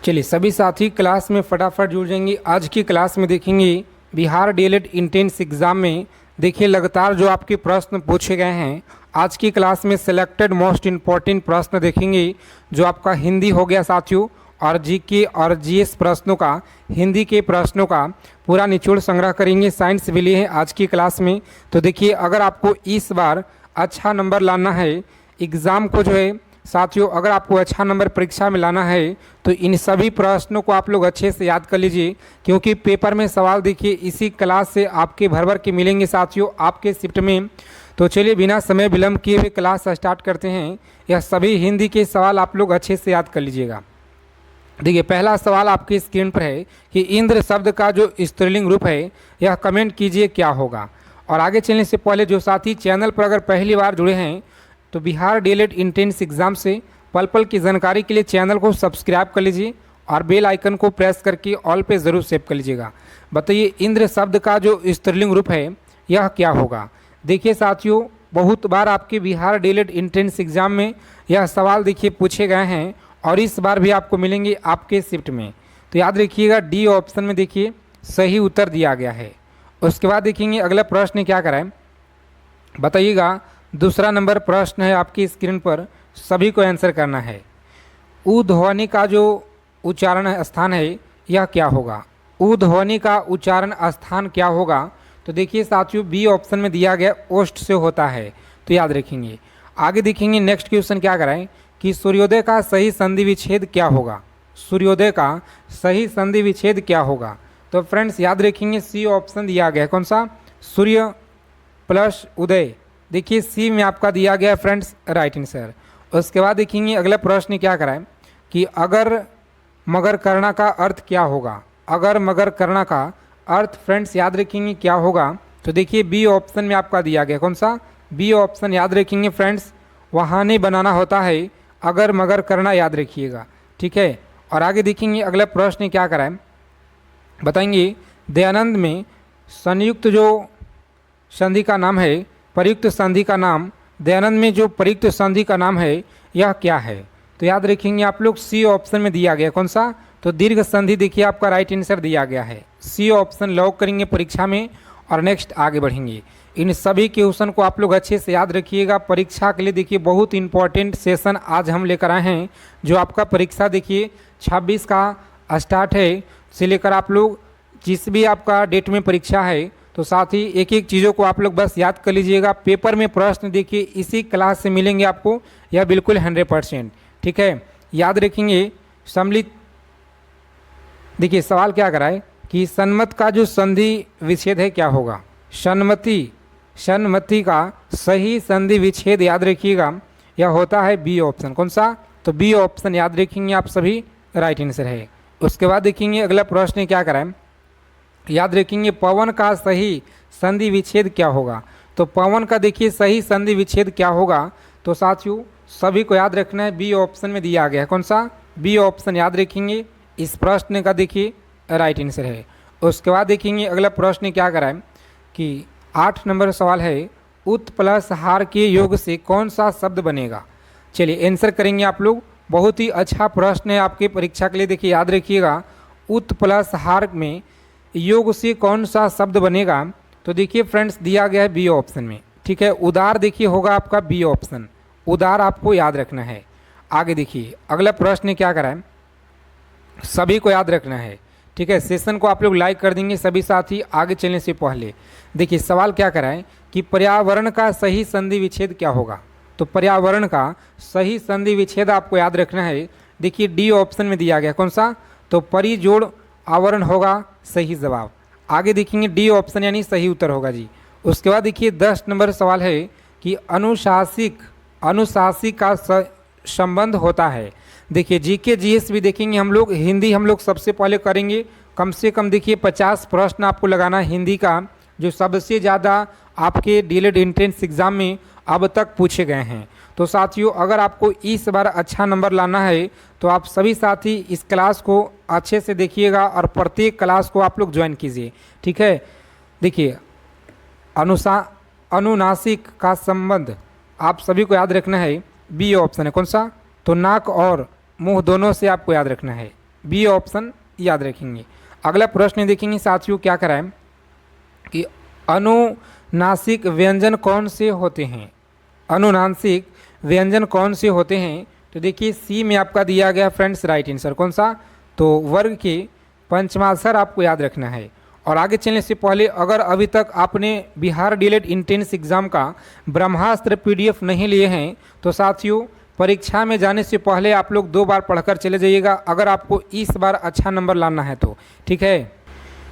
चलिए सभी साथी क्लास में फटाफट जुड़ जाएंगे। आज की क्लास में देखेंगे बिहार डीएलएड इंट्रेंस एग्ज़ाम में देखिए लगातार जो आपके प्रश्न पूछे गए हैं। आज की क्लास में सिलेक्टेड मोस्ट इम्पॉर्टेंट प्रश्न देखेंगे जो आपका हिंदी हो गया साथियों, और जीके और जीएस प्रश्नों का, हिंदी के प्रश्नों का पूरा निचोड़ संग्रह करेंगे। साइंस भी लिए हैं आज की क्लास में। तो देखिए अगर आपको इस बार अच्छा नंबर लाना है एग्ज़ाम को जो है साथियों, अगर आपको अच्छा नंबर परीक्षा में लाना है तो इन सभी प्रश्नों को आप लोग अच्छे से याद कर लीजिए, क्योंकि पेपर में सवाल देखिए इसी क्लास से आपके भर भर के मिलेंगे साथियों आपके शिफ्ट में। तो चलिए बिना समय विलंब किए हुए क्लास स्टार्ट करते हैं। यह सभी हिंदी के सवाल आप लोग अच्छे से याद कर लीजिएगा। देखिए पहला सवाल आपकी स्क्रीन पर है कि इंद्र शब्द का जो स्त्रीलिंग रूप है यह कमेंट कीजिए क्या होगा। और आगे चलने से पहले जो साथी चैनल पर अगर पहली बार जुड़े हैं तो बिहार डीएलएड इंट्रेंस एग्ज़ाम से पल पल की जानकारी के लिए चैनल को सब्सक्राइब कर लीजिए और बेल आइकन को प्रेस करके ऑल पे ज़रूर सेव कर लीजिएगा। बताइए इंद्र शब्द का जो स्त्रीलिंग रूप है यह क्या होगा। देखिए साथियों बहुत बार आपके बिहार डीएलएड इंट्रेंस एग्ज़ाम में यह सवाल देखिए पूछे गए हैं और इस बार भी आपको मिलेंगे आपके शिफ्ट में। तो याद रखिएगा डी ऑप्शन में देखिए सही उत्तर दिया गया है। उसके बाद देखेंगे अगला प्रश्न क्या कराएं, बताइएगा। दूसरा नंबर प्रश्न है आपकी स्क्रीन पर, सभी को आंसर करना है। ऊ ध्वनि का जो उच्चारण स्थान है यह क्या होगा। ऊ ध्वनि का उच्चारण स्थान क्या होगा। तो देखिए साथियों बी ऑप्शन में दिया गया ओष्ठ से होता है, तो याद रखेंगे। आगे देखेंगे नेक्स्ट क्वेश्चन क्या कराएं कि सूर्योदय का सही संधि विच्छेद क्या होगा। सूर्योदय का सही संधि विच्छेद क्या होगा। तो फ्रेंड्स याद रखेंगे सी ऑप्शन दिया गया है, कौन सा, सूर्य प्लस उदय। देखिए सी में आपका दिया गया है फ्रेंड्स राइट आंसर। उसके बाद देखेंगे अगला प्रश्न क्या कराएं कि अगर मगर करना का अर्थ क्या होगा। अगर मगर करना का अर्थ फ्रेंड्स याद रखेंगे क्या होगा। तो देखिए बी ऑप्शन में आपका दिया गया, कौन सा, बी ऑप्शन याद रखेंगे फ्रेंड्स, वहाने बनाना होता है अगर मगर करना, याद रखिएगा, ठीक है। और आगे देखेंगे अगला प्रश्न क्या कराएं, बताएंगे दयानंद में संयुक्त जो संधि का नाम है, प्रयुक्त संधि का नाम, दयानंद में जो प्रयुक्त संधि का नाम है यह क्या है। तो याद रखेंगे आप लोग सी ऑप्शन में दिया गया, कौन सा, तो दीर्घ संधि। देखिए आपका राइट आंसर दिया गया है, सी ऑप्शन लॉक करेंगे परीक्षा में। और नेक्स्ट आगे बढ़ेंगे। इन सभी क्वेश्चन को आप लोग अच्छे से याद रखिएगा परीक्षा के लिए। देखिए बहुत इंपॉर्टेंट सेशन आज हम लेकर आए हैं, जो आपका परीक्षा देखिए 26 का स्टार्ट है से लेकर आप लोग जिस भी आपका डेट में परीक्षा है, तो साथ ही एक एक चीज़ों को आप लोग बस याद कर लीजिएगा। पेपर में प्रश्न देखिए इसी क्लास से मिलेंगे आपको, यह बिल्कुल 100%, ठीक है। याद रखेंगे सम्मिलित। देखिए सवाल क्या कराए कि सन्मत का जो संधि विच्छेद है क्या होगा। सन्मति का सही संधि विच्छेद याद रखिएगा यह होता है बी ऑप्शन, कौन सा, तो बी ऑप्शन याद रखेंगे आप सभी राइट आंसर है। उसके बाद देखेंगे अगला प्रश्न क्या कराएं, याद रखेंगे पवन का सही संधि विच्छेद क्या होगा। तो पवन का देखिए सही संधि विच्छेद क्या होगा। तो साथियों सभी को याद रखना है बी ऑप्शन में दिया गया है, कौन सा, बी ऑप्शन याद रखेंगे इस प्रश्न का देखिए राइट आंसर है। उसके बाद देखेंगे अगला प्रश्न क्या कराएं कि 8 नंबर सवाल है, उत प्लस हार के योग से कौन सा शब्द बनेगा। चलिए आंसर करेंगे आप लोग। बहुत ही अच्छा प्रश्न है आपके परीक्षा के लिए। देखिए याद रखिएगा उत प्लस हार में योग से कौन सा शब्द बनेगा। तो देखिए फ्रेंड्स दिया गया है बी ऑप्शन में, ठीक है। उदार देखिए होगा आपका बी ऑप्शन, उदार आपको याद रखना है। आगे देखिए अगला प्रश्न क्या कराएं, सभी को याद रखना है, ठीक है। सेशन को आप लोग लाइक कर देंगे सभी साथी आगे चलने से पहले। देखिए सवाल क्या कराएं कि पर्यावरण का सही संधि विच्छेद क्या होगा। तो पर्यावरण का सही संधि विच्छेद आपको याद रखना है। देखिए डी ऑप्शन में दिया गया, कौन सा, तो परिजोड़ आवरण होगा सही जवाब। आगे देखेंगे डी ऑप्शन यानी सही उत्तर होगा जी। उसके बाद देखिए 10 नंबर सवाल है कि अनुशासिक का संबंध होता है। देखिए जीके जीएस भी देखेंगे हम लोग, हिंदी हम लोग सबसे पहले करेंगे। कम से कम देखिए 50 प्रश्न आपको लगाना हिंदी का, जो सबसे ज़्यादा आपके डीएलएड एंट्रेंस एग्ज़ाम में अब तक पूछे गए हैं। तो साथियों अगर आपको इस बार अच्छा नंबर लाना है तो आप सभी साथी इस क्लास को अच्छे से देखिएगा और प्रत्येक क्लास को आप लोग ज्वाइन कीजिए, ठीक है। देखिए अनुनासिक का संबंध आप सभी को याद रखना है, बी ऑप्शन है, कौन सा, तो नाक और मुंह दोनों से आपको याद रखना है। बी ऑप्शन याद रखेंगे। अगला प्रश्न देखेंगे साथियों क्या कराएं कि अनुनासिक व्यंजन कौन से होते हैं। अनुनासिक व्यंजन कौन से होते हैं, तो देखिए सी में आपका दिया गया फ्रेंड्स राइट आंसर कौन सा, तो वर्ग के पंचमाक्षर आपको याद रखना है। और आगे चलने से पहले अगर अभी तक आपने बिहार डीएलएड इंट्रेंस एग्जाम का ब्रह्मास्त्र पीडीएफ नहीं लिए हैं तो साथियों परीक्षा में जाने से पहले आप लोग 2 बार पढ़कर चले जाइएगा, अगर आपको इस बार अच्छा नंबर लाना है तो ठीक है।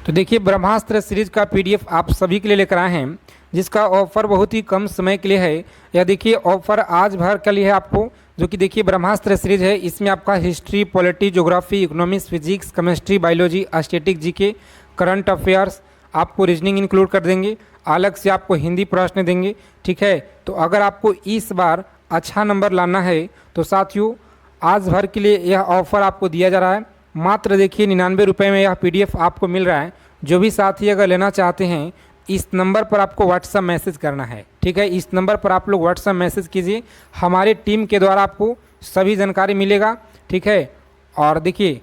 तो देखिए ब्रह्मास्त्र सीरीज का पीडीएफ आप सभी के लिए लेकर आए हैं, जिसका ऑफर बहुत ही कम समय के लिए है। यह देखिए ऑफर आज भर के लिए है आपको, जो कि देखिए ब्रह्मास्त्र सीरीज है। इसमें आपका history, polity, geography, economics, physics, chemistry, biology, static, GK, current affairs, आपको रीजनिंग इंक्लूड कर देंगे, अलग से आपको हिंदी प्रश्न देंगे ठीक है। तो अगर आपको इस बार अच्छा नंबर लाना है तो साथियों आज भर के लिए यह ऑफ़र आपको दिया जा रहा है। मात्र देखिए 99 रुपये में यह पीडीएफ आपको मिल रहा है। जो भी साथी अगर लेना चाहते हैं इस नंबर पर आपको व्हाट्सएप मैसेज करना है ठीक है। इस नंबर पर आप लोग व्हाट्सएप मैसेज कीजिए, हमारे टीम के द्वारा आपको सभी जानकारी मिलेगा ठीक है। और देखिए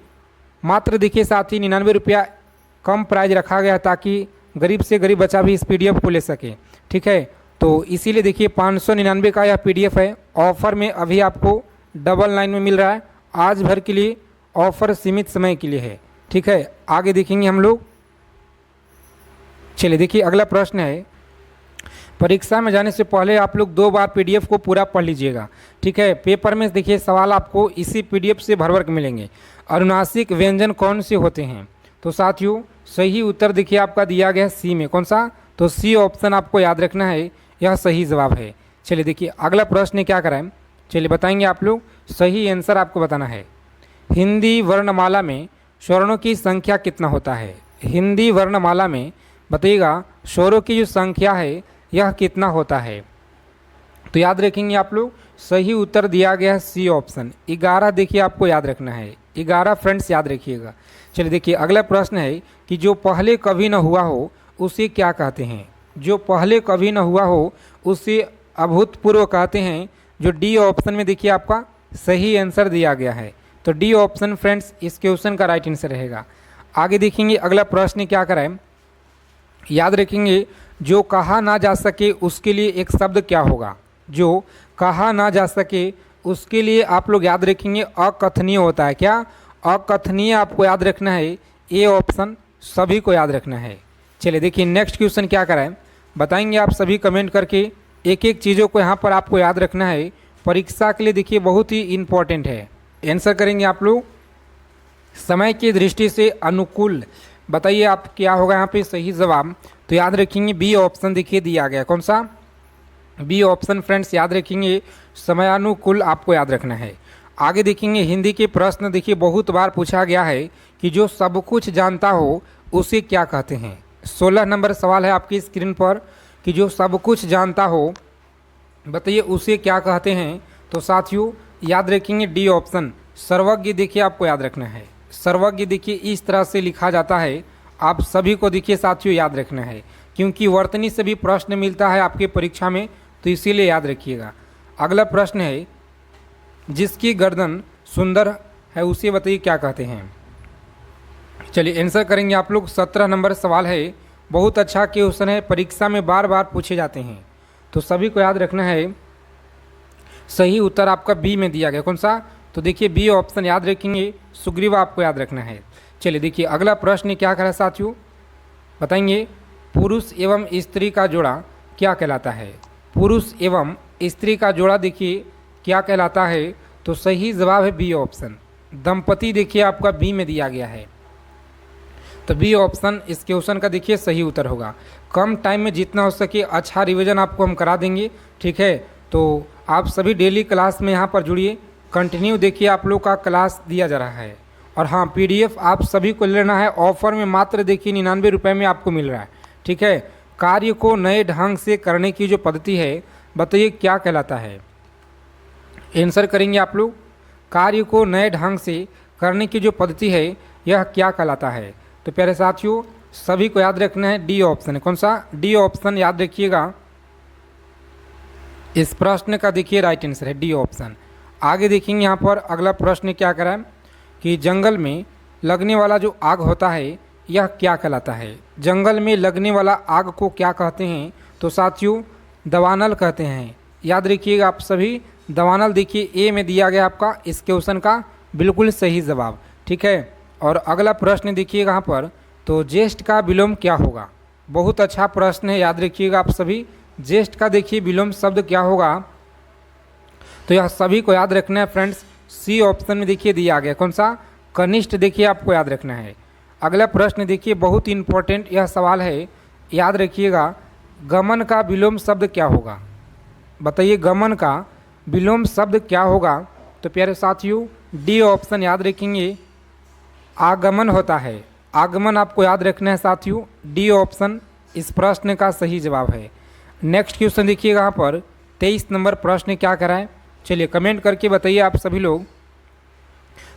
मात्र देखिए साथी 99 रुपया कम प्राइस रखा गया ताकि गरीब से गरीब बच्चा भी इस पीडीएफ को ले सके ठीक है। तो इसीलिए देखिए 599 का यह पीडीएफ है, ऑफ़र में अभी आपको 99 में मिल रहा है। आज भर के लिए ऑफ़र सीमित समय के लिए है ठीक है। आगे देखेंगे हम लोग। चलिए देखिए अगला प्रश्न है, परीक्षा में जाने से पहले आप लोग 2 बार पीडीएफ को पूरा पढ़ लीजिएगा ठीक है। पेपर में देखिए सवाल आपको इसी पीडीएफ से भर भर के मिलेंगे। अनुनासिक व्यंजन कौन से होते हैं, तो साथियों सही उत्तर देखिए आपका दिया गया सी में कौन सा, तो सी ऑप्शन आपको याद रखना है, यह सही जवाब है। चलिए देखिए अगला प्रश्न क्या कराएं, चलिए बताएंगे आप लोग, सही आंसर आपको बताना है। हिंदी वर्णमाला में स्वरों की संख्या कितना होता है। हिंदी वर्णमाला में बताइएगा स्वरों की जो संख्या है यह कितना होता है। तो याद रखेंगे आप लोग, सही उत्तर दिया गया है सी ऑप्शन 11 देखिए आपको याद रखना है, 11 फ्रेंड्स याद रखिएगा। चलिए देखिए अगला प्रश्न है कि जो पहले कभी न हुआ हो उसे क्या कहते हैं। जो पहले कभी न हुआ हो उसे अभूतपूर्व कहते हैं, जो डी ऑप्शन में देखिए आपका सही आंसर दिया गया है। तो डी ऑप्शन फ्रेंड्स इस क्वेश्चन का राइट आंसर रहेगा। आगे देखेंगे अगला प्रश्न क्या कराएं, याद रखेंगे जो कहा ना जा सके उसके लिए एक शब्द क्या होगा। जो कहा ना जा सके उसके लिए आप लोग याद रखेंगे अकथनीय होता है। क्या अकथनीय आपको याद रखना है, ए ऑप्शन सभी को याद रखना है। चलिए देखिए नेक्स्ट क्वेश्चन क्या कराएं, बताएंगे आप सभी कमेंट करके, एक एक चीज़ों को यहाँ पर आपको याद रखना है, परीक्षा के लिए देखिए बहुत ही इम्पॉर्टेंट है। आंसर करेंगे आप लोग समय की दृष्टि से अनुकूल, बताइए आप क्या होगा यहाँ पे सही जवाब। तो याद रखेंगे बी ऑप्शन देखिए दिया गया कौन सा, बी ऑप्शन फ्रेंड्स याद रखेंगे समयानुकूल आपको याद रखना है। आगे देखेंगे हिंदी के प्रश्न देखिए बहुत बार पूछा गया है कि जो सब कुछ जानता हो उसे क्या कहते हैं। 16 नंबर सवाल है आपकी स्क्रीन पर कि जो सब कुछ जानता हो बताइए उसे क्या कहते हैं। तो साथियों याद रखेंगे डी ऑप्शन सर्वज्ञ देखिए आपको याद रखना है। सर्वज्ञ देखिए इस तरह से लिखा जाता है, आप सभी को देखिए साथियों याद रखना है, क्योंकि वर्तनी से भी प्रश्न मिलता है आपके परीक्षा में, तो इसीलिए याद रखिएगा। अगला प्रश्न है जिसकी गर्दन सुंदर है उसे बताइए क्या कहते हैं। चलिए आंसर करेंगे आप लोग। 17 नंबर सवाल है, बहुत अच्छा क्वेश्चन है, परीक्षा में बार बार पूछे जाते हैं, तो सभी को याद रखना है। सही उत्तर आपका बी में दिया गया कौन सा, तो देखिए बी ऑप्शन याद रखेंगे सुग्रीवा आपको याद रखना है। चलिए देखिए अगला प्रश्न क्या करा साथियों, बताएंगे पुरुष एवं स्त्री का जोड़ा क्या कहलाता है। पुरुष एवं स्त्री का जोड़ा देखिए क्या कहलाता है, तो सही जवाब है बी ऑप्शन दंपति देखिए आपका बी में दिया गया है। तो बी ऑप्शन इस क्वेश्चन का देखिए सही उत्तर होगा। कम टाइम में जितना हो सके अच्छा रिवीजन आपको हम करा देंगे ठीक है। तो आप सभी डेली क्लास में यहाँ पर जुड़िए, कंटिन्यू देखिए आप लोग का क्लास दिया जा रहा है। और हाँ पीडीएफ आप सभी को लेना है, ऑफर में मात्र देखिए 99 रुपये में आपको मिल रहा है ठीक है। कार्य को नए ढंग से करने की जो पद्धति है बताइए क्या कहलाता है। आंसर करेंगे आप लोग, कार्य को नए ढंग से करने की जो पद्धति है यह क्या कहलाता है। तो प्यारे साथियों सभी को याद रखना है डी ऑप्शन, कौन सा, डी ऑप्शन याद रखिएगा। इस प्रश्न का देखिए राइट आंसर है डी ऑप्शन। आगे देखेंगे यहाँ पर अगला प्रश्न क्या कराएं कि जंगल में लगने वाला जो आग होता है यह क्या कहलाता है? जंगल में लगने वाला आग को क्या कहते हैं? तो साथियों दवानल कहते हैं। याद रखिएगा आप सभी, दवानल देखिए ए में दिया गया आपका इस क्वेश्चन का बिल्कुल सही जवाब। ठीक है, और अगला प्रश्न देखिएगा यहाँ पर, तो ज्येष्ठ का विलोम क्या होगा? बहुत अच्छा प्रश्न है, याद रखिएगा आप सभी। ज्येष्ठ का देखिए विलोम शब्द क्या होगा? तो यह सभी को याद रखना है फ्रेंड्स। सी ऑप्शन में देखिए दिया गया, कौन सा? कनिष्ठ देखिए आपको याद रखना है। अगला प्रश्न देखिए बहुत इंपॉर्टेंट यह सवाल है, याद रखिएगा। गमन का विलोम शब्द क्या होगा? बताइए गमन का विलोम शब्द क्या होगा? तो प्यारे साथियों डी ऑप्शन याद रखेंगे, आगमन होता है। आगमन आपको याद रखना है साथियों, डी ऑप्शन इस प्रश्न का सही जवाब है। नेक्स्ट क्वेश्चन देखिएगा यहाँ पर 23 नंबर प्रश्न क्या कराएं? चलिए कमेंट करके बताइए आप सभी लोग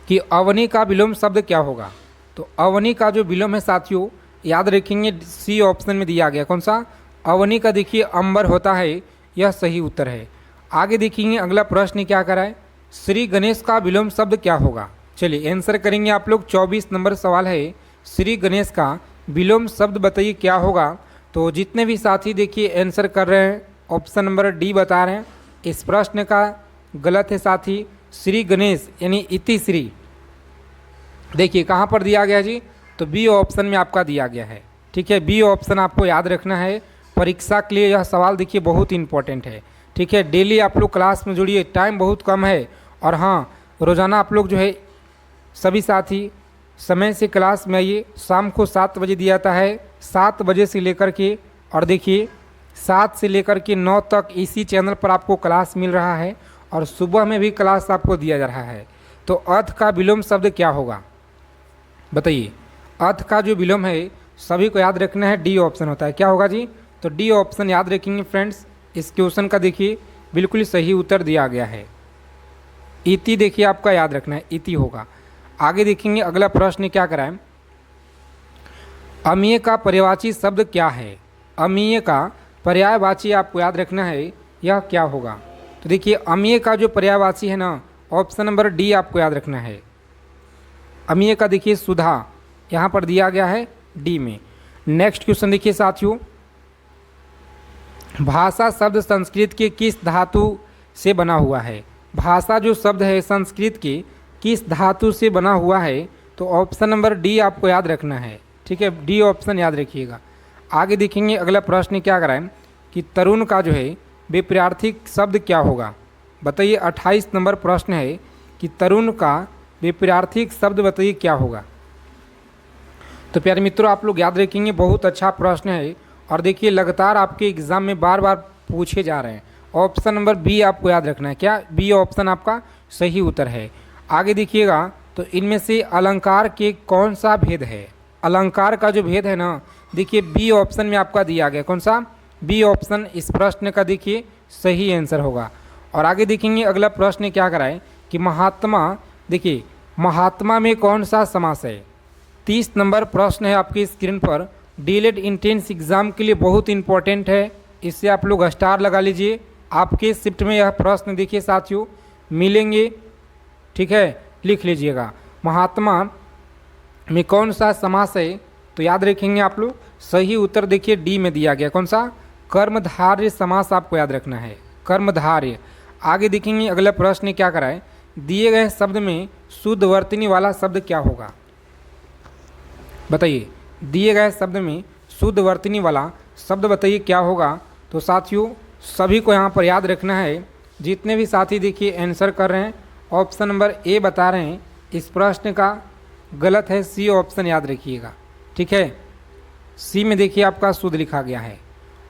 कि अवनी का विलोम शब्द क्या होगा? तो अवनी का जो विलोम है साथियों याद रखेंगे, सी ऑप्शन में दिया गया, कौन सा? अवनी का देखिए अंबर होता है, यह सही उत्तर है। आगे देखेंगे अगला प्रश्न क्या कराए? श्री गणेश का विलोम शब्द क्या होगा? चलिए आंसर करेंगे आप लोग। 24 नंबर सवाल है, श्री गणेश का विलोम शब्द बताइए क्या होगा? तो जितने भी साथी देखिए आंसर कर रहे हैं ऑप्शन नंबर डी बता रहे हैं, इस प्रश्न का गलत है साथी। श्री गणेश यानी इति श्री देखिए कहाँ पर दिया गया जी? तो बी ऑप्शन में आपका दिया गया है। ठीक है, बी ऑप्शन आपको याद रखना है, परीक्षा के लिए यह सवाल देखिए बहुत इंपॉर्टेंट है। ठीक है, डेली आप लोग क्लास में जुड़िए, टाइम बहुत कम है। और हाँ, रोज़ाना आप लोग जो है सभी साथी समय से क्लास में आइए। शाम को 7 बजे दिया जाता है, 7 बजे से लेकर के, और देखिए 7 से लेकर के 9 तक इसी चैनल पर आपको क्लास मिल रहा है, और सुबह में भी क्लास आपको दिया जा रहा है। तो अर्थ का विलोम शब्द क्या होगा? बताइए, अर्थ का जो विलोम है सभी को याद रखना है, डी ऑप्शन होता है। क्या होगा जी? तो डी ऑप्शन याद रखेंगे फ्रेंड्स। इस क्वेश्चन का देखिए बिल्कुल सही उत्तर दिया गया है। इति देखिए आपका याद रखना है, इति होगा। आगे देखेंगे अगला प्रश्न क्या कराएं? अमीय का पर्यायवाची शब्द क्या है? अमीय का पर्यायवाची आपको याद रखना है, यह क्या होगा? तो देखिए अमीय का जो पर्यायवाची है ना, ऑप्शन नंबर डी आपको याद रखना है। अमीय का देखिए सुधा यहाँ पर दिया गया है डी में। नेक्स्ट क्वेश्चन देखिए साथियों, भाषा शब्द संस्कृत के किस धातु से बना हुआ है? भाषा जो शब्द है संस्कृत के किस धातु से बना हुआ है? तो ऑप्शन नंबर डी आपको याद रखना है। ठीक है, डी ऑप्शन याद रखिएगा। आगे देखेंगे अगला प्रश्न क्या कराएं कि तरुण का जो है विपरीतार्थक शब्द क्या होगा? बताइए 28 नंबर प्रश्न है कि तरुण का विपरीतार्थक शब्द बताइए क्या होगा? तो प्यारे मित्रों आप लोग याद रखेंगे, बहुत अच्छा प्रश्न है, और देखिए लगातार आपके एग्जाम में बार बार पूछे जा रहे हैं। ऑप्शन नंबर बी आपको याद रखना है। क्या? बी ऑप्शन आपका सही उत्तर है। आगे देखिएगा, तो इनमें से अलंकार के कौन सा भेद है? अलंकार का जो भेद है ना, देखिए बी ऑप्शन में आपका दिया गया, कौन सा? बी ऑप्शन इस प्रश्न का देखिए सही आंसर होगा। और आगे देखेंगे अगला प्रश्न क्या कराए कि महात्मा, देखिए महात्मा में कौन सा समास है? 30 नंबर प्रश्न है आपकी स्क्रीन पर, डीएलएड इंट्रेंस एग्जाम के लिए बहुत इंपॉर्टेंट है, इससे आप लोग स्टार लगा लीजिए। आपके शिफ्ट में यह प्रश्न देखिए साथियों मिलेंगे। ठीक है, लिख लीजिएगा, महात्मा में कौन सा समास है? तो याद रखेंगे आप लोग, सही उत्तर देखिए डी में दिया गया, कौन सा? कर्मधारय समास आपको याद रखना है, कर्मधारय। आगे देखेंगे अगला प्रश्न क्या कराए, दिए गए शब्द में शुद्ध वर्तनी वाला शब्द क्या होगा? बताइए, दिए गए शब्द में शुद्ध वर्तनी वाला शब्द बताइए क्या होगा? तो साथियों सभी को यहाँ पर याद रखना है, जितने भी साथी देखिए आंसर कर रहे हैं ऑप्शन नंबर ए बता रहे हैं, इस प्रश्न का गलत है, सी ऑप्शन याद रखिएगा। ठीक है, सी में देखिए आपका शुद्ध लिखा गया है।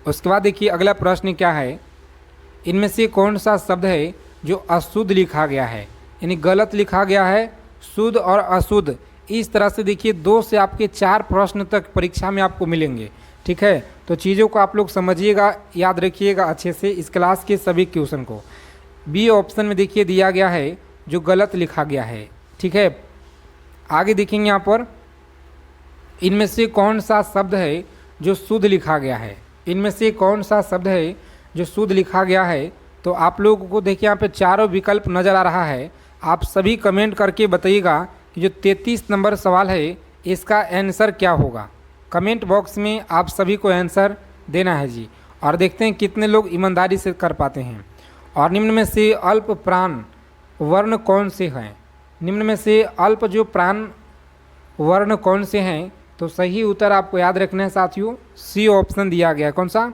उसके बाद देखिए अगला प्रश्न क्या है, इनमें से कौन सा शब्द है जो अशुद्ध लिखा गया है, यानी गलत लिखा गया है? शुद्ध और अशुद्ध, इस तरह से देखिए 2 से आपके 4 प्रश्न तक परीक्षा में आपको मिलेंगे। ठीक है, तो चीज़ों को आप लोग समझिएगा, याद रखिएगा अच्छे से इस क्लास के सभी क्वेश्चन को। बी ऑप्शन में देखिए दिया गया है जो गलत लिखा गया है। ठीक है, आगे देखेंगे यहाँ पर, इनमें से कौन सा शब्द है जो शुद्ध लिखा गया है? इनमें से कौन सा शब्द है जो शुद्ध लिखा गया है? तो आप लोगों को देखिए यहाँ पे चारों विकल्प नज़र आ रहा है, आप सभी कमेंट करके बताइएगा कि जो 33 नंबर सवाल है इसका आंसर क्या होगा। कमेंट बॉक्स में आप सभी को आंसर देना है जी, और देखते हैं कितने लोग ईमानदारी से कर पाते हैं। और निम्न में से अल्प प्राण वर्ण कौन से हैं। निम्न में से अल्प जो प्राण वर्ण कौन से हैं, तो सही उत्तर आपको याद रखना है साथियों, सी ऑप्शन दिया गया है। कौन सा?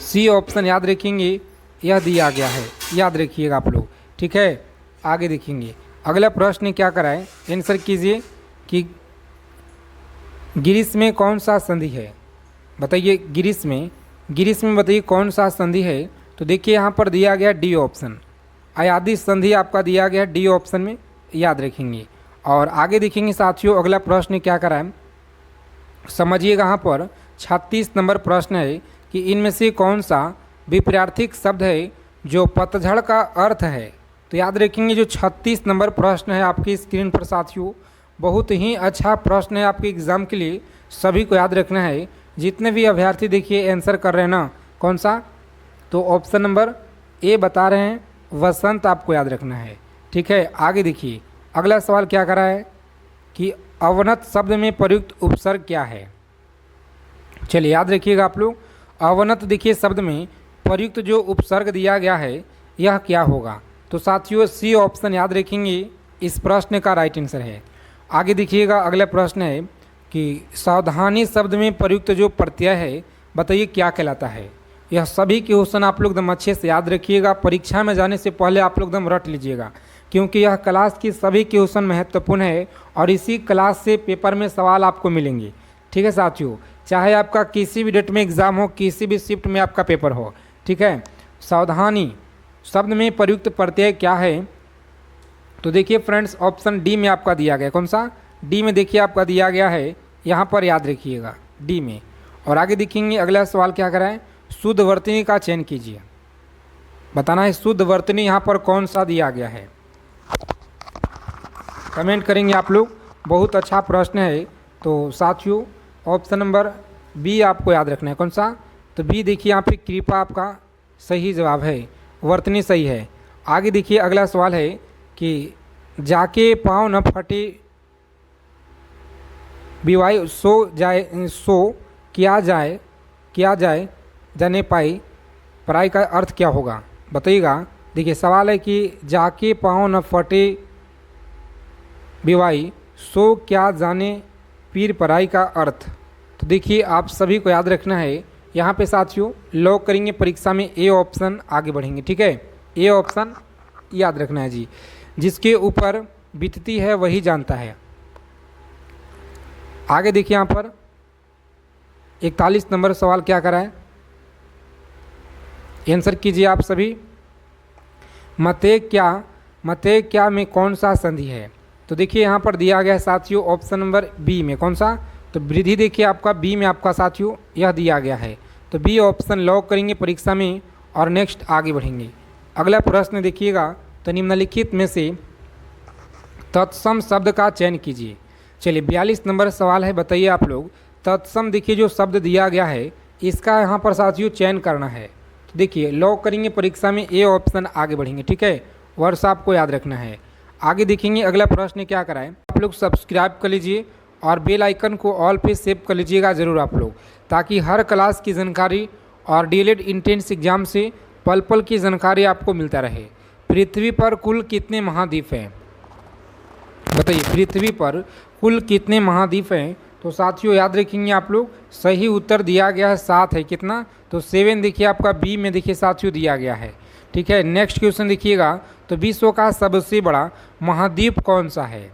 सी ऑप्शन याद रखेंगे, यह दिया गया है, याद रखिएगा आप लोग। ठीक है, आगे देखेंगे। अगला प्रश्न क्या कराए, आंसर कीजिए कि ग्रीस में कौन सा संधि है। बताइए ग्रीस में बताइए कौन सा संधि है। तो देखिए यहाँ पर दिया गया डी ऑप्शन, अयादी संधि आपका दिया गया डी ऑप्शन में, याद रखेंगे। और आगे देखेंगे साथियों, अगला प्रश्न क्या कराएं, समझिएगा। यहाँ पर 36 नंबर प्रश्न है कि इनमें से कौन सा विपरीतार्थक शब्द है जो पतझड़ का अर्थ है। तो याद रखेंगे जो 36 नंबर प्रश्न है आपकी स्क्रीन पर साथियों, बहुत ही अच्छा प्रश्न है आपके एग्ज़ाम के लिए, सभी को याद रखना है। जितने भी अभ्यर्थी देखिए आंसर कर रहे हैं ना, कौन सा, तो ऑप्शन नंबर ए बता रहे हैं, वसंत आपको याद रखना है। ठीक है, आगे देखिए अगला सवाल क्या करा है कि अवनत शब्द में प्रयुक्त उपसर्ग क्या है। चलिए याद रखिएगा आप लोग, अवनत देखिए शब्द में प्रयुक्त जो उपसर्ग दिया गया है यह क्या होगा। तो साथियों सी ऑप्शन याद रखेंगे, इस प्रश्न का राइट आंसर है। आगे देखिएगा अगला प्रश्न है कि सावधानी शब्द में प्रयुक्त जो प्रत्यय है बताइए क्या कहलाता है। यह सभी क्वेश्चन आप लोग एकदम अच्छे से याद रखिएगा, परीक्षा में जाने से पहले आप लोग एकदम रट लीजिएगा, क्योंकि यह क्लास की सभी क्वेश्चन महत्वपूर्ण है और इसी क्लास से पेपर में सवाल आपको मिलेंगे। ठीक है साथियों, चाहे आपका किसी भी डेट में एग्ज़ाम हो, किसी भी शिफ्ट में आपका पेपर हो। ठीक है, सावधानी शब्द में प्रयुक्त प्रत्यय क्या है। तो देखिए फ्रेंड्स ऑप्शन डी में आपका दिया गया, कौन सा, डी में देखिए आपका दिया गया है, यहाँ पर याद रखिएगा डी में। और आगे देखेंगे अगला सवाल क्या कराएं, शुद्ध वर्तनी का चयन कीजिए। बताना है शुद्ध वर्तनी यहाँ पर कौन सा दिया गया है, कमेंट करेंगे आप लोग। बहुत अच्छा प्रश्न है। तो साथियों ऑप्शन नंबर बी आपको याद रखना है, कौन सा, तो बी देखिए यहाँ पे कृपा आपका सही जवाब है, वर्तनी सही है। आगे देखिए अगला सवाल है कि जाके पाँव न फटे बिवाई सो किया जाए जाने पाई पढ़ाई का अर्थ क्या होगा। बताइएगा। देखिए सवाल है कि जाके पाँव न फटे बिवाई सो क्या जाने पीर पढ़ाई का अर्थ। तो देखिए आप सभी को याद रखना है, यहाँ पे साथियों लॉक करेंगे परीक्षा में ए ऑप्शन, आगे बढ़ेंगे। ठीक है, ए ऑप्शन याद रखना है जी, जिसके ऊपर बीतती है वही जानता है। आगे देखिए यहाँ पर 41 नंबर सवाल क्या करा है, आंसर कीजिए आप सभी। मते क्या में कौन सा संधि है। तो देखिए यहाँ पर दिया गया है साथियों ऑप्शन नंबर बी में, कौन सा, तो वृद्धि देखिए आपका बी में आपका साथियों यह दिया गया है। तो बी ऑप्शन लॉक करेंगे परीक्षा में और नेक्स्ट आगे बढ़ेंगे। अगला प्रश्न देखिएगा, तो निम्नलिखित में से तत्सम शब्द का चयन कीजिए। चलिए 42 नंबर सवाल है, बताइए आप लोग तत्सम देखिए जो शब्द दिया गया है इसका यहाँ पर साथियों चयन करना है। तो देखिए लॉक करेंगे परीक्षा में ए ऑप्शन, आगे बढ़ेंगे। ठीक है, वर्ष आपको याद रखना है। आगे देखेंगे अगला प्रश्न क्या कराएं, आप लोग सब्सक्राइब कर लीजिए और बेल आइकन को ऑल पे सेव कर लीजिएगा ज़रूर आप लोग, ताकि हर क्लास की जानकारी और डीएलएड इंट्रेंस एग्जाम से पल पल की जानकारी आपको मिलता रहे। पृथ्वी पर कुल कितने महाद्वीप हैं। बताइए पृथ्वी पर कुल कितने महाद्वीप हैं। तो साथियों याद रखेंगे आप लोग, सही उत्तर दिया गया है 7 है, कितना, तो 7 देखिए आपका बी में देखिए साथियों दिया गया है। ठीक है, नेक्स्ट क्वेश्चन देखिएगा, तो विश्व का सबसे बड़ा महाद्वीप कौन सा है।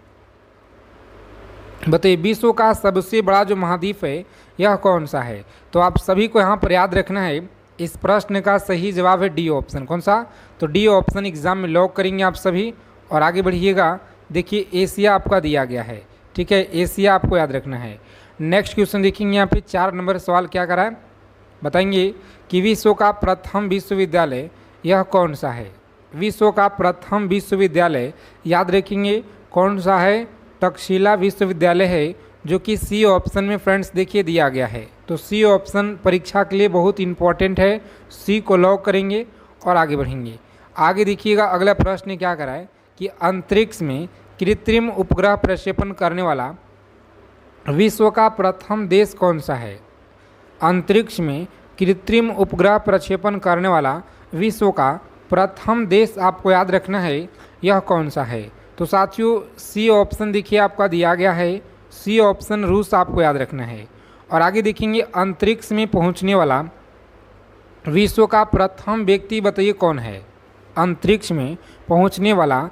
बताइए विश्व का सबसे बड़ा जो महाद्वीप है यह कौन सा है। तो आप सभी को यहाँ पर याद रखना है, इस प्रश्न का सही जवाब है डी ऑप्शन, कौन सा, तो डी ऑप्शन एग्जाम में लॉक करेंगे आप सभी और आगे बढ़िएगा। देखिए एशिया आपका दिया गया है। ठीक है, एशिया आपको याद रखना है। नेक्स्ट क्वेश्चन देखेंगे यहाँ पे 4 नंबर सवाल क्या करा है, बताएंगे कि विश्व का प्रथम विश्वविद्यालय यह कौन सा है। विश्व का प्रथम विश्वविद्यालय याद रखेंगे कौन सा है, तक्षशिला विश्वविद्यालय है, जो कि सी ऑप्शन में फ्रेंड्स देखिए दिया गया है। तो सी ऑप्शन परीक्षा के लिए बहुत इंपॉर्टेंट है, सी को लॉक करेंगे और आगे बढ़ेंगे। आगे देखिएगा अगला प्रश्न क्या करा है कि अंतरिक्ष में कृत्रिम उपग्रह प्रक्षेपण करने वाला विश्व का प्रथम देश कौन सा है? अंतरिक्ष में कृत्रिम उपग्रह प्रक्षेपण करने वाला विश्व का प्रथम देश आपको याद रखना है, यह कौन सा है? तो साथियों सी ऑप्शन देखिए आपका दिया गया है, सी ऑप्शन रूस आपको याद रखना है। और आगे देखेंगे अंतरिक्ष में पहुंचने वाला विश्व का प्रथम व्यक्ति बताइए कौन है? अंतरिक्ष में पहुंचने वाला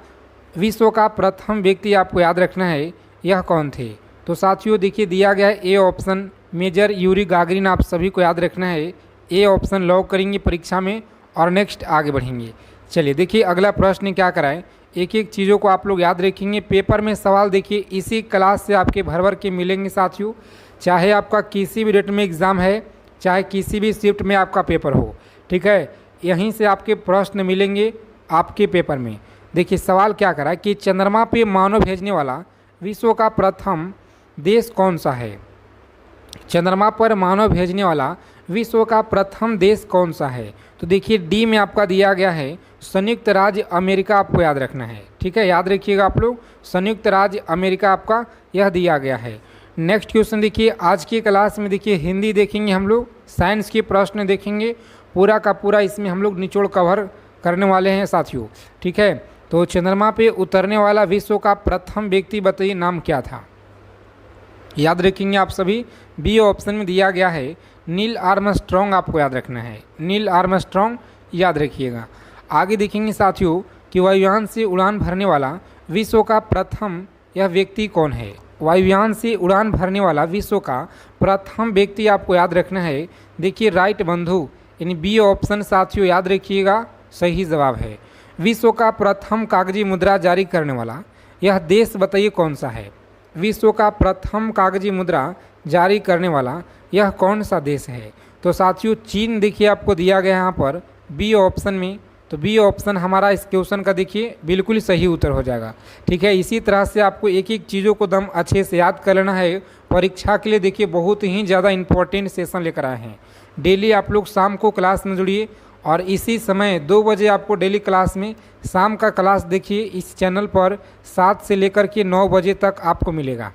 विश्व का प्रथम व्यक्ति आपको याद रखना है, यह कौन थे? तो साथियों देखिए दिया गया है A option major Yuri Gagarin, आप सभी को याद रखना है। ए ऑप्शन लॉक करेंगे परीक्षा में और नेक्स्ट आगे बढ़ेंगे। चलिए देखिए अगला प्रश्न क्या कराए, एक एक चीज़ों को आप लोग याद रखेंगे। पेपर में सवाल देखिए इसी क्लास से आपके भर भर के मिलेंगे साथियों, चाहे आपका किसी भी डेट में एग्ज़ाम है, चाहे किसी भी शिफ्ट में आपका पेपर हो, ठीक है, यहीं से आपके प्रश्न मिलेंगे आपके पेपर में। देखिए सवाल क्या करा कि चंद्रमा पे मानव भेजने वाला विश्व का प्रथम देश कौन सा है? चंद्रमा पर मानव भेजने वाला विश्व का प्रथम देश कौन सा है? तो देखिए डी में आपका दिया गया है संयुक्त राज्य अमेरिका, आपको याद रखना है, ठीक है, याद रखिएगा आप लोग, संयुक्त राज्य अमेरिका आपका यह दिया गया है। नेक्स्ट क्वेश्चन देखिए आज की क्लास में देखिए हिंदी देखेंगे हम लोग, साइंस के प्रश्न देखेंगे, पूरा का पूरा इसमें हम लोग निचोड़ कवर करने वाले हैं साथियों, ठीक है। तो चंद्रमा पे उतरने वाला विश्व का प्रथम व्यक्ति बताइए नाम क्या था? याद रखेंगे आप सभी, बी ऑप्शन में दिया गया है नील आर्मस्ट्रॉन्ग, आपको याद रखना है, नील आर्मस्ट्रॉन्ग याद रखिएगा। आगे देखेंगे साथियों कि वायुयान से उड़ान भरने वाला विश्व का प्रथम यह व्यक्ति कौन है? वायुयान से उड़ान भरने वाला विश्व का प्रथम व्यक्ति आपको याद रखना है, देखिए राइट बंधु, यानी बी ऑप्शन साथियों याद रखिएगा सही जवाब है। विश्व का प्रथम कागजी मुद्रा जारी करने वाला यह देश बताइए कौन सा है? विश्व का प्रथम कागजी मुद्रा जारी करने वाला यह कौन सा देश है? तो साथियों चीन देखिए आपको दिया गया यहाँ पर बी ऑप्शन में, तो बी ऑप्शन हमारा इस क्वेश्चन का देखिए बिल्कुल सही उत्तर हो जाएगा, ठीक है। इसी तरह से आपको एक एक चीज़ों को दम अच्छे से याद कर लेना है परीक्षा के लिए। देखिए बहुत ही ज़्यादा इंपॉर्टेंट सेशन लेकर आए हैं, डेली आप लोग शाम को क्लास में जुड़िए और इसी समय 2 बजे आपको डेली क्लास में शाम का क्लास देखिए इस चैनल पर 7 से लेकर के 9 बजे तक आपको मिलेगा,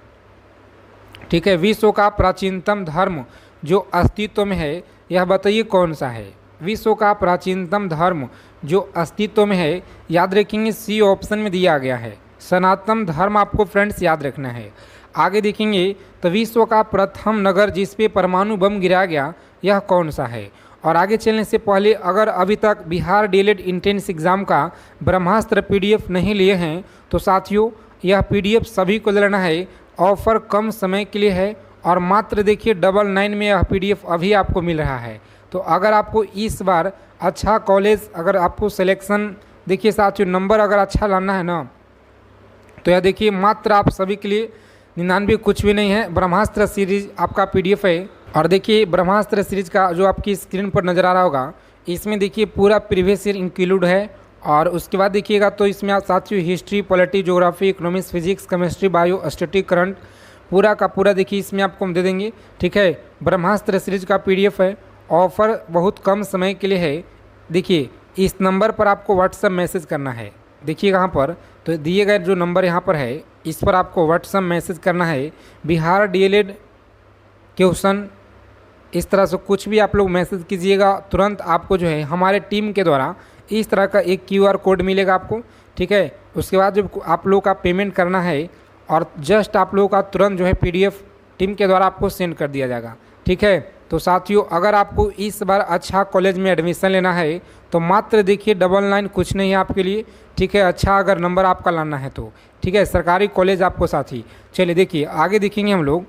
ठीक है। विश्व का प्राचीनतम धर्म जो अस्तित्व में है यह बताइए कौन सा है? विश्व का प्राचीनतम धर्म जो अस्तित्व में है, याद रखेंगे सी ऑप्शन में दिया गया है सनातन धर्म, आपको फ्रेंड्स याद रखना है। आगे देखेंगे तो विश्व का प्रथम नगर जिस पे परमाणु बम गिराया गया यह कौन सा है? और आगे चलने से पहले अगर अभी तक बिहार डीएलएड इंट्रेंस एग्ज़ाम का ब्रह्मास्त्र पीडीएफ नहीं लिए हैं तो साथियों यह पीडीएफ सभी को लेना है, ऑफर कम समय के लिए है और मात्र देखिए 99 में यह पीडीएफ अभी आपको मिल रहा है। तो अगर आपको इस बार अच्छा कॉलेज, अगर आपको सिलेक्शन देखिए साथियों नंबर अगर अच्छा लाना है ना, तो यह देखिए मात्र आप सभी के लिए 99 कुछ भी नहीं है, ब्रह्मास्त्र सीरीज आपका पीडीएफ है। और देखिए ब्रह्मास्त्र सीरीज का जो आपकी स्क्रीन पर नज़र आ रहा होगा, इसमें देखिए पूरा प्रीवियस ईयर इंक्लूड है। और उसके बाद देखिएगा तो इसमें आप साथियों history, polity, geography, economics, physics, chemistry, bio, static, current पूरा का पूरा देखिए इसमें आपको हम दे देंगे, ठीक है। ब्रह्मास्त्र सीरीज का पीडीएफ है, ऑफ़र बहुत कम समय के लिए है। देखिए इस नंबर पर आपको व्हाट्सएप मैसेज करना है, देखिए यहाँ पर तो दिए गए जो नंबर यहाँ पर है इस पर आपको व्हाट्सएप मैसेज करना है बिहार डीएलएड क्वेश्चन, इस तरह से कुछ भी आप लोग मैसेज कीजिएगा, तुरंत आपको जो है हमारे टीम के द्वारा इस तरह का एक QR कोड मिलेगा आपको, ठीक है। उसके बाद जब आप लोग का पेमेंट करना है और जस्ट आप लोगों का तुरंत जो है PDF टीम के द्वारा आपको सेंड कर दिया जाएगा, ठीक है। तो साथियों अगर आपको इस बार अच्छा कॉलेज में एडमिशन लेना है तो मात्र देखिए 99 कुछ नहीं है आपके लिए, ठीक है। अच्छा अगर नंबर आपका लाना है तो, ठीक है, सरकारी कॉलेज आपको साथी। चलिए देखिए आगे देखेंगे हम लोग,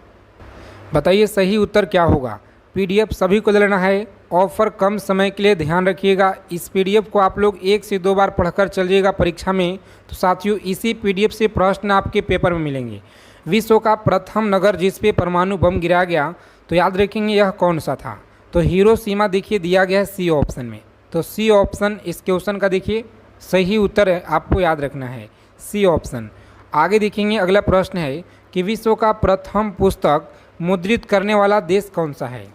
बताइए सही उत्तर क्या होगा? पीडीएफ सभी को लेना है, ऑफर कम समय के लिए, ध्यान रखिएगा। इस पीडीएफ को आप लोग 1 से 2 बार पढ़कर चलिएगा परीक्षा में, तो साथियों इसी पीडीएफ से प्रश्न आपके पेपर में मिलेंगे। विश्व का प्रथम नगर जिस पे परमाणु बम गिराया गया, तो याद रखेंगे यह कौन सा था? तो हिरोशिमा देखिए दिया गया है सी ऑप्शन में, तो सी ऑप्शन इस क्वेश्चन का देखिए सही उत्तर है, आपको याद रखना है सी ऑप्शन। आगे देखेंगे अगला प्रश्न है कि विश्व का प्रथम पुस्तक मुद्रित करने वाला देश कौन सा है?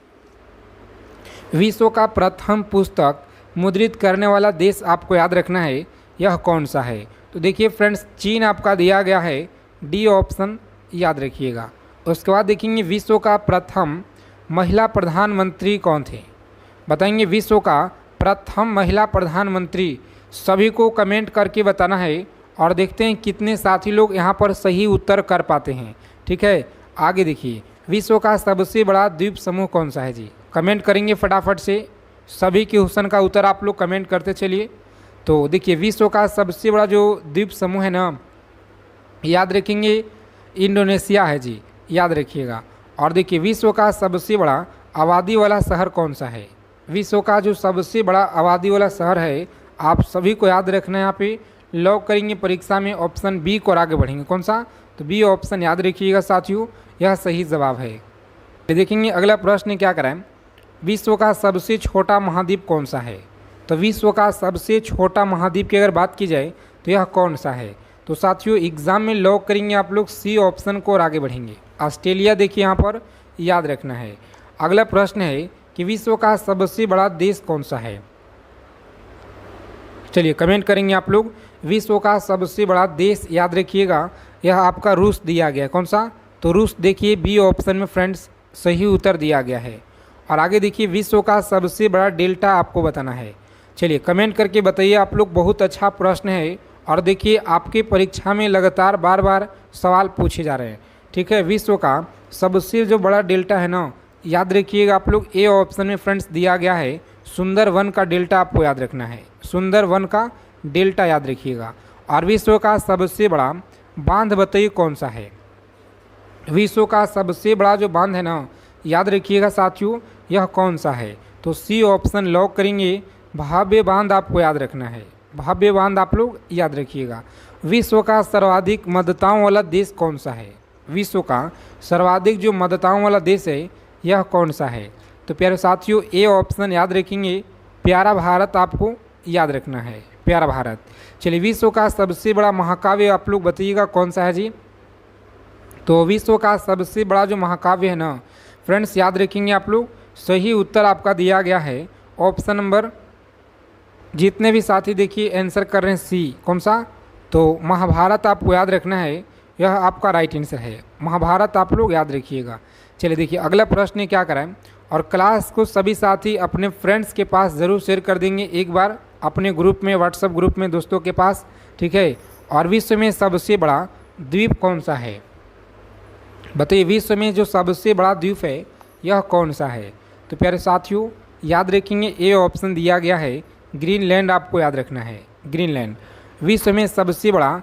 विश्व का प्रथम पुस्तक मुद्रित करने वाला देश आपको याद रखना है, यह कौन सा है? तो देखिए फ्रेंड्स, चीन आपका दिया गया है, डी ऑप्शन याद रखिएगा। उसके बाद देखेंगे विश्व का प्रथम महिला प्रधानमंत्री कौन थे, बताएंगे विश्व का प्रथम महिला प्रधानमंत्री। सभी को कमेंट करके बताना है और देखते हैं कितने साथी लोग यहाँ पर सही उत्तर कर पाते हैं। ठीक है, आगे देखिए, विश्व का सबसे बड़ा द्वीप समूह कौन सा है जी, कमेंट करेंगे फटाफट से। सभी के क्वेश्चन का उत्तर आप लोग कमेंट करते चलिए। तो देखिए, विश्व का सबसे बड़ा जो द्वीप समूह है ना, याद रखेंगे इंडोनेशिया है जी, याद रखिएगा। और देखिए, विश्व का सबसे बड़ा आबादी वाला शहर कौन सा है, विश्व का जो सबसे बड़ा आबादी वाला शहर है, आप सभी को याद रखना है। यहाँ पे लॉक करेंगे परीक्षा में ऑप्शन बी को और आगे बढ़ेंगे। कौन सा, तो बी ऑप्शन याद रखिएगा साथियों, यह सही जवाब है। देखेंगे अगला प्रश्न क्या कराएं, विश्व का सबसे छोटा महाद्वीप कौन सा है। तो विश्व का सबसे छोटा महाद्वीप की अगर बात की जाए तो यह कौन सा है। तो साथियों एग्जाम में लॉक करेंगे आप लोग सी ऑप्शन को और आगे बढ़ेंगे। ऑस्ट्रेलिया देखिए यहाँ पर याद रखना है। अगला प्रश्न है कि विश्व का सबसे बड़ा देश कौन सा है। चलिए कमेंट करेंगे आप लोग, विश्व का सबसे बड़ा देश याद रखिएगा, यह आपका रूस दिया गया है। कौन सा, तो रूस देखिए बी ऑप्शन में फ्रेंड्स सही उत्तर दिया गया है। और आगे देखिए, विश्व का सबसे बड़ा डेल्टा आपको बताना है। चलिए कमेंट करके बताइए आप लोग, बहुत अच्छा प्रश्न है। और देखिए आपके परीक्षा में लगातार बार बार सवाल पूछे जा रहे हैं। ठीक है, विश्व का सबसे जो बड़ा डेल्टा है ना, याद रखिएगा आप लोग, ए ऑप्शन में फ्रेंड्स दिया गया है सुंदरवन का डेल्टा, आपको याद रखना है सुंदरवन का डेल्टा याद रखिएगा। और विश्व का सबसे बड़ा बांध बताइए कौन सा है, विश्व का सबसे बड़ा जो बांध है ना, याद रखिएगा साथियों, यह कौन सा है। तो सी ऑप्शन लॉक करेंगे, भव्य बांध आपको याद रखना है, भव्य बांध आप लोग याद रखिएगा। विश्व का सर्वाधिक मतदाताओं वाला देश कौन सा है, विश्व का सर्वाधिक जो मतदाताओं वाला देश है यह कौन सा है। तो प्यारे साथियों ए ऑप्शन याद रखेंगे, प्यारा भारत आपको याद रखना है, प्यारा भारत। चलिए, विश्व का सबसे बड़ा महाकाव्य आप लोग बताइएगा कौन सा है जी। तो विश्व का सबसे बड़ा जो महाकाव्य है ना फ्रेंड्स, याद रखेंगे आप लोग, सही उत्तर आपका दिया गया है ऑप्शन नंबर, जितने भी साथी देखिए आंसर कर रहे हैं सी, कौन सा, तो महाभारत आपको याद रखना है, यह आपका राइट आंसर है, महाभारत आप लोग याद रखिएगा। चलिए देखिए अगला प्रश्न क्या कराएं, और क्लास को सभी साथी अपने फ्रेंड्स के पास ज़रूर शेयर कर देंगे एक बार, अपने ग्रुप में, व्हाट्सएप ग्रुप में दोस्तों के पास। ठीक है, और विश्व में सबसे बड़ा द्वीप कौन सा है, बताइए विश्व में जो सबसे बड़ा द्वीप है यह कौन सा है। तो प्यारे साथियों याद रखेंगे ए ऑप्शन दिया गया है, ग्रीनलैंड आपको याद रखना है, ग्रीनलैंड। विश्व में सबसे बड़ा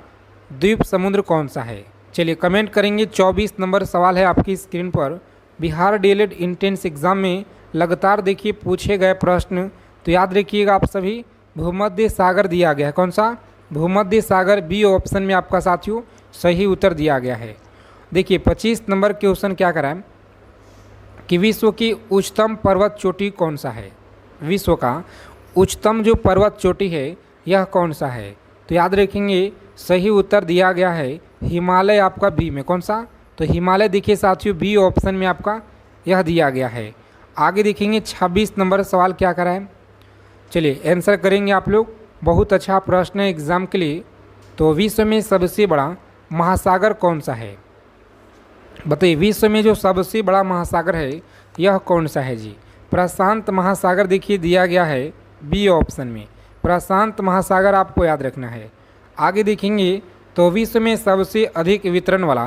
द्वीप समुद्र कौन सा है। चलिए कमेंट करेंगे। 24 नंबर सवाल है आपकी स्क्रीन पर, बिहार डीएलएड इंट्रेंस एग्ज़ाम में लगातार देखिए पूछे गए प्रश्न। तो याद रखिएगा आप सभी, भूमध्य सागर दिया गया है, कौन सा, भूमध्य सागर, बी ऑप्शन में आपका साथियों सही उत्तर दिया गया है। देखिए 25 नंबर क्वेश्चन क्या कराएं कि विश्व की उच्चतम पर्वत चोटी कौन सा है, विश्व का उच्चतम जो पर्वत चोटी है यह कौन सा है। तो याद रखेंगे सही उत्तर दिया गया है हिमालय आपका बी में, कौन सा, तो हिमालय देखिए साथियों बी ऑप्शन में आपका यह दिया गया है। आगे देखेंगे 26 नंबर सवाल क्या कराएं, चलिए आंसर करेंगे आप लोग, बहुत अच्छा प्रश्न है एग्ज़ाम के लिए। तो विश्व में सबसे बड़ा महासागर कौन सा है, बताइए विश्व में जो सबसे बड़ा महासागर है यह कौन सा है जी। प्रशांत महासागर देखिए दिया गया है बी ऑप्शन में, प्रशांत महासागर आपको याद रखना है। आगे देखेंगे तो विश्व में सबसे अधिक वितरण वाला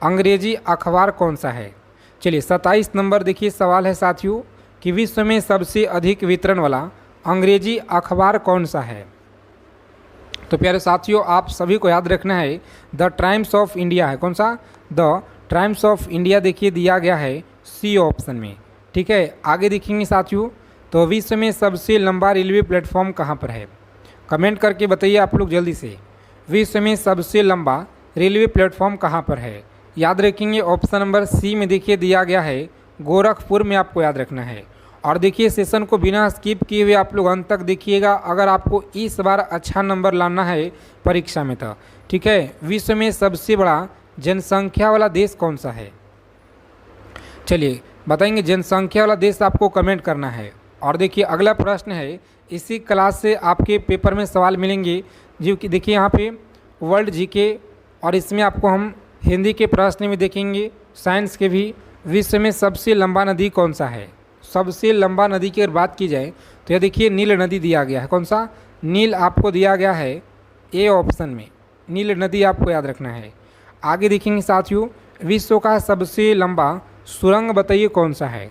अंग्रेजी अखबार कौन सा है। चलिए 27 नंबर देखिए सवाल है साथियों कि विश्व में सबसे अधिक वितरण वाला अंग्रेजी अखबार कौन सा है। तो प्यारे साथियों आप सभी को याद रखना है द टाइम्स ऑफ इंडिया है, कौन सा, द टाइम्स ऑफ इंडिया देखिए दिया गया है सी ऑप्शन में। ठीक है, आगे देखेंगे साथियों तो विश्व में सबसे लंबा रेलवे प्लेटफॉर्म कहाँ पर है, कमेंट करके बताइए आप लोग जल्दी से, विश्व में सबसे लंबा रेलवे प्लेटफॉर्म कहाँ पर है। याद रखेंगे ऑप्शन नंबर सी में देखिए दिया गया है गोरखपुर में, आपको याद रखना है। और देखिए सेशन को बिना स्किप किए हुए आप लोग अंत तक देखिएगा अगर आपको इस बार अच्छा नंबर लाना है परीक्षा में तो। ठीक है, विश्व में सबसे बड़ा जनसंख्या वाला देश कौन सा है, चलिए बताएंगे जनसंख्या वाला देश आपको कमेंट करना है। और देखिए अगला प्रश्न है, इसी क्लास से आपके पेपर में सवाल मिलेंगे जो कि देखिए यहाँ पे वर्ल्ड जीके, और इसमें आपको हम हिंदी के प्रश्न भी देखेंगे, साइंस के भी। विश्व में सबसे लंबा नदी कौन सा है? सबसे लंबा नदी की अगर बात की जाए तो यह देखिए नील नदी दिया गया है। कौन सा? नील आपको दिया गया है ए ऑप्शन में, नील नदी आपको याद रखना है। आगे देखेंगे साथियों, विश्व का सबसे लंबा सुरंग बताइए कौन सा है?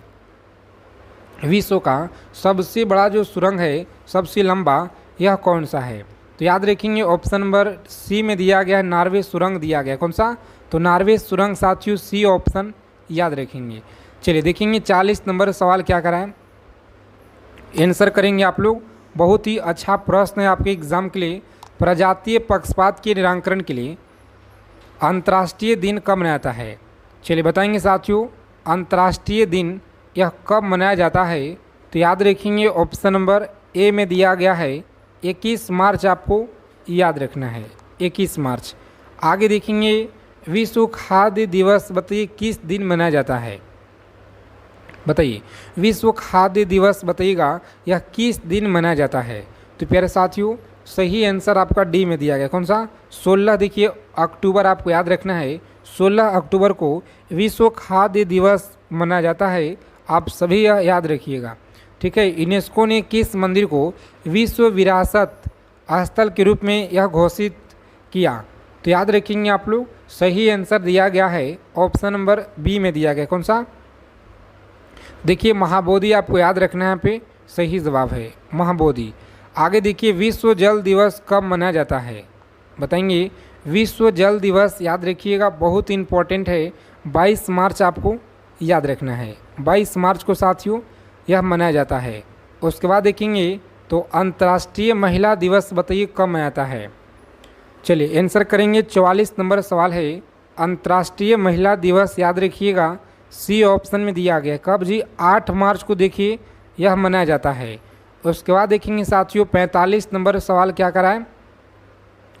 विश्व का सबसे बड़ा जो सुरंग है, सबसे लंबा, यह कौन सा है? तो याद रखेंगे ऑप्शन नंबर सी में दिया गया है, नॉर्वे सुरंग दिया गया है। कौन सा? तो नॉर्वे सुरंग साथियों, सी ऑप्शन याद रखेंगे। चलिए देखेंगे 40 नंबर सवाल क्या करा है, आंसर करेंगे आप लोग। बहुत ही अच्छा प्रश्न है आपके एग्जाम के लिए। प्रजातीय पक्षपात के निराकरण के लिए अंतर्राष्ट्रीय दिन कब मनाया जाता है? चलिए बताएंगे साथियों, अंतर्राष्ट्रीय दिन यह कब मनाया जाता है? तो याद रखेंगे ऑप्शन नंबर ए में दिया गया है 21 मार्च, आपको याद रखना है 21 मार्च। आगे देखेंगे विश्व खाद्य दिवस बताइए किस दिन मनाया जाता है? बताइए विश्व खाद्य दिवस बताइएगा यह किस दिन मनाया जाता है? तो प्यारे साथियों सही आंसर आपका डी में दिया गया। कौन सा? 16 देखिए अक्टूबर, आपको याद रखना है 16 अक्टूबर को विश्व खाद्य दिवस मनाया जाता है। आप सभी यह याद रखिएगा, ठीक है। यूनेस्को ने किस मंदिर को विश्व विरासत स्थल के रूप में यह घोषित किया? तो याद रखेंगे आप लोग, सही आंसर दिया गया है ऑप्शन नंबर बी में दिया गया। कौन सा? देखिए महाबोधि, आपको याद रखना है, यहाँ पे सही जवाब है महाबोधि। आगे देखिए विश्व जल दिवस कब मनाया जाता है? बताएंगे विश्व जल दिवस, याद रखिएगा बहुत इंपॉर्टेंट है, 22 मार्च आपको याद रखना है, 22 मार्च को साथियों यह मनाया जाता है। उसके बाद देखेंगे तो अंतर्राष्ट्रीय महिला दिवस बताइए कब मनाता है? चलिए आंसर करेंगे, 44 नंबर सवाल है, अंतर्राष्ट्रीय महिला दिवस याद रखिएगा सी ऑप्शन में दिया गया। कब जी? 8 मार्च को देखिए यह मनाया जाता है। उसके बाद देखेंगे साथियों 45 नंबर सवाल क्या करा है?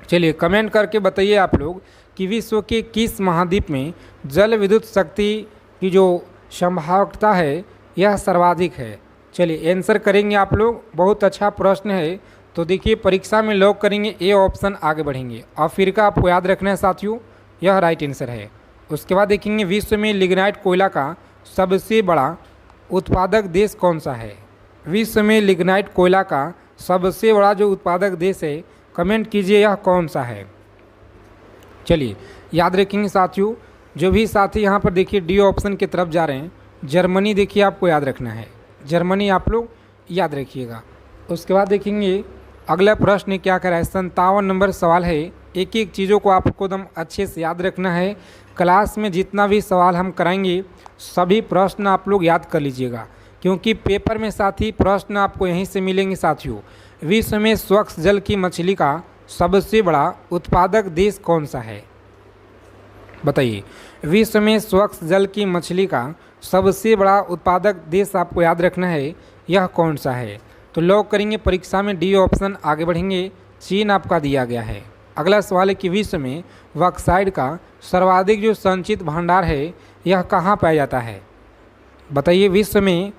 चलिए कमेंट करके बताइए आप लोग कि विश्व के किस महाद्वीप में जल विद्युत शक्ति की जो संभाव्यता है यह सर्वाधिक है? चलिए आंसर करेंगे आप लोग, बहुत अच्छा प्रश्न है। तो देखिए परीक्षा में लॉक करेंगे ए ऑप्शन, आगे बढ़ेंगे। अफ्रीका आपको याद रखना है साथियों, यह राइट आंसर है। उसके बाद देखेंगे विश्व में लिग्नाइट कोयला का सबसे बड़ा उत्पादक देश कौन सा है? विश्व में लिग्नाइट कोयला का सबसे बड़ा जो उत्पादक देश है, कमेंट कीजिए यह कौन सा है? चलिए याद रखेंगे साथियों, जो भी साथी यहाँ पर देखिए डी ऑप्शन की तरफ जा रहे हैं, जर्मनी देखिए आपको याद रखना है, जर्मनी आप लोग याद रखिएगा। उसके बाद देखेंगे अगला प्रश्न क्या करा है, 57 नंबर सवाल है। एक एक चीज़ों को आपको एकदम अच्छे से याद रखना है। क्लास में जितना भी सवाल हम कराएंगे सभी प्रश्न आप लोग याद कर लीजिएगा, क्योंकि पेपर में साथी प्रश्न आपको यहीं से मिलेंगे साथियों। विश्व में स्वच्छ जल की मछली का सबसे बड़ा उत्पादक देश कौन सा है? बताइए विश्व में स्वच्छ जल की मछली का सबसे बड़ा उत्पादक देश आपको याद रखना है, यह कौन सा है? तो लॉक करेंगे परीक्षा में डी ऑप्शन, आगे बढ़ेंगे। चीन आपका दिया गया है। अगला सवाल है कि विश्व में बॉक्साइट का सर्वाधिक जो संचित भंडार है यह कहाँ पाया जाता है? बताइए विश्व में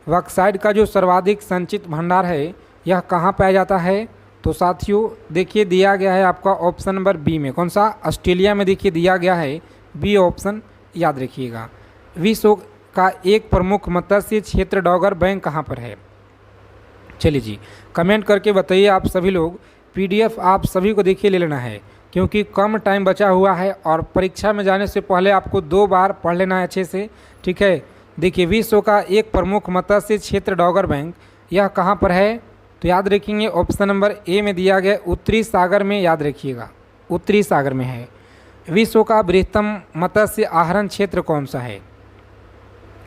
बॉक्साइट का जो सर्वाधिक संचित भंडार है यह कहाँ पाया जाता है? तो साथियों देखिए दिया गया है आपका ऑप्शन नंबर बी में। कौन सा? ऑस्ट्रेलिया में देखिए दिया गया है, बी ऑप्शन याद रखिएगा। विश्व का एक प्रमुख मत्स्य क्षेत्र डॉगर बैंक कहाँ पर है? चलिए जी कमेंट करके बताइए आप सभी लोग। पीडीएफ आप सभी को देखिए ले लेना है, क्योंकि कम टाइम बचा हुआ है और परीक्षा में जाने से पहले आपको 2 बार पढ़ लेना है अच्छे से, ठीक है। देखिए विश्व का एक प्रमुख मत्स्य क्षेत्र डॉगर बैंक यह कहाँ पर है? तो याद रखेंगे ऑप्शन नंबर ए में दिया गया उत्तरी सागर में, याद रखिएगा उत्तरी सागर में है। विश्व का बृहत्तम मत्स्य आहरण क्षेत्र कौन सा है?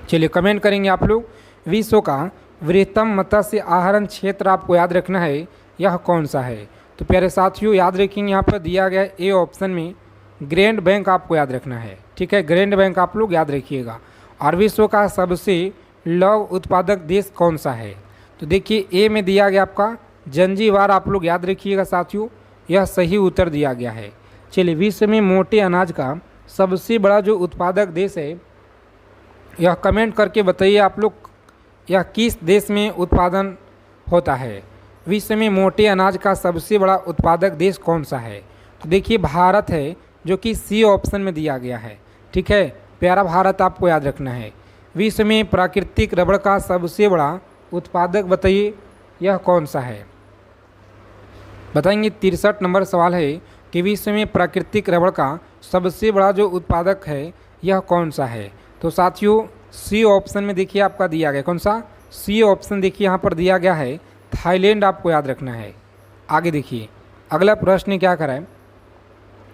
चलिए कमेंट करेंगे आप लोग, विश्व का बृहत्तम मत्स्य आहरण क्षेत्र आपको याद रखना है, यह कौन सा है? तो प्यारे साथियों याद रखेंगे यहाँ पर दिया गया ए ऑप्शन में ग्रैंड बैंक आपको याद रखना है, ठीक है, ग्रैंड बैंक आप लोग याद रखिएगा। और विश्व का सबसे लौह उत्पादक देश कौन सा है? तो देखिए ए में दिया गया आपका जंजीबार, आप लोग याद रखिएगा साथियों, यह सही उत्तर दिया गया है। चलिए विश्व में मोटे अनाज का सबसे बड़ा जो उत्पादक देश है यह कमेंट करके बताइए आप लोग, यह किस देश में उत्पादन होता है? विश्व में मोटे अनाज का सबसे बड़ा उत्पादक देश कौन सा है? तो देखिए भारत है जो कि सी ऑप्शन में दिया गया है। ठीक है, प्यारा भारत आपको याद रखना है। विश्व में प्राकृतिक रबड़ का सबसे बड़ा उत्पादक बताइए यह कौन सा है? बताएंगे। 63 नंबर सवाल है कि विश्व में प्राकृतिक रबड़ का सबसे बड़ा जो उत्पादक है यह कौन सा है? तो साथियों सी ऑप्शन में देखिए आपका दिया गया, कौन सा? सी ऑप्शन देखिए यहाँ पर दिया गया है थाईलैंड, आपको याद रखना है। आगे देखिए अगला प्रश्न क्या करा है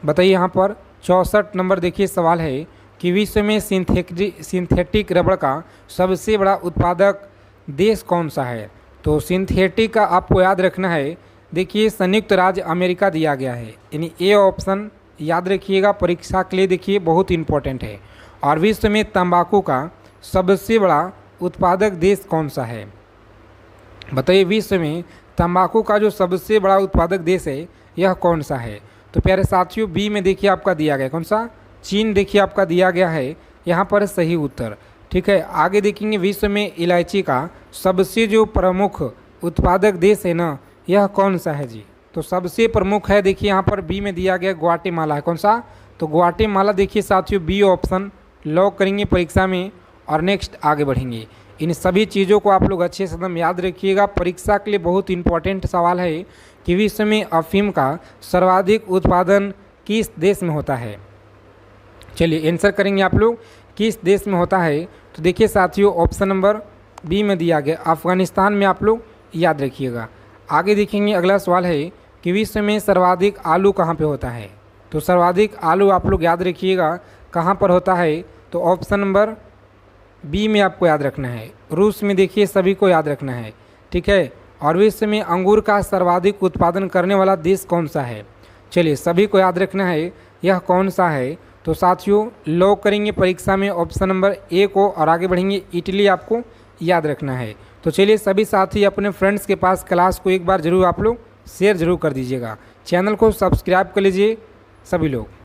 बताइए। यहाँ पर 64 नंबर देखिए सवाल है कि विश्व में सिंथेटिक रबड़ का सबसे बड़ा उत्पादक देश कौन सा है? तो सिंथेटिक का आपको याद रखना है, देखिए संयुक्त राज्य अमेरिका दिया गया है, यानी ए ऑप्शन याद रखिएगा परीक्षा के लिए, देखिए बहुत इंपॉर्टेंट है। और विश्व में तंबाकू का सबसे बड़ा उत्पादक देश कौन सा है? बताइए विश्व में तंबाकू का जो सबसे बड़ा उत्पादक देश है यह कौन सा है? तो प्यारे साथियों बी में देखिए आपका दिया गया, कौन सा? चीन देखिए आपका दिया गया है यहाँ पर सही उत्तर। ठीक है, आगे देखेंगे विश्व में इलायची का सबसे जो प्रमुख उत्पादक देश है ना यह कौन सा है जी? तो सबसे प्रमुख है देखिए यहाँ पर बी में दिया गया ग्वाटेमाला है, कौन सा? तो ग्वाटेमाला देखिए साथियों बी ऑप्शन लॉक करेंगे परीक्षा में। और नेक्स्ट आगे बढ़ेंगे। इन सभी चीज़ों को आप लोग अच्छे से एकदम याद रखिएगा, परीक्षा के लिए बहुत इंपॉर्टेंट सवाल है कि विश्व में अफीम का सर्वाधिक उत्पादन किस देश में होता है? चलिए आंसर करेंगे आप लोग किस देश में होता है। तो देखिए साथियों ऑप्शन नंबर बी में दिया गया अफगानिस्तान में, आप लोग याद रखिएगा। आगे देखेंगे अगला सवाल है कि विश्व में सर्वाधिक आलू कहाँ पे होता है? तो सर्वाधिक आलू आप लोग याद रखिएगा कहाँ पर होता है? तो ऑप्शन नंबर बी में आपको याद रखना है, रूस में देखिए सभी को याद रखना है। ठीक है, और विश्व में अंगूर का सर्वाधिक उत्पादन करने वाला देश कौन सा है? चलिए सभी को याद रखना है यह कौन सा है। तो साथियों लॉक करेंगे परीक्षा में ऑप्शन नंबर ए को और आगे बढ़ेंगे इटली, आपको याद रखना है। तो चलिए सभी साथी अपने फ्रेंड्स के पास क्लास को एक बार ज़रूर आप लोग शेयर ज़रूर कर दीजिएगा, चैनल को सब्सक्राइब कर लीजिए सभी लोग।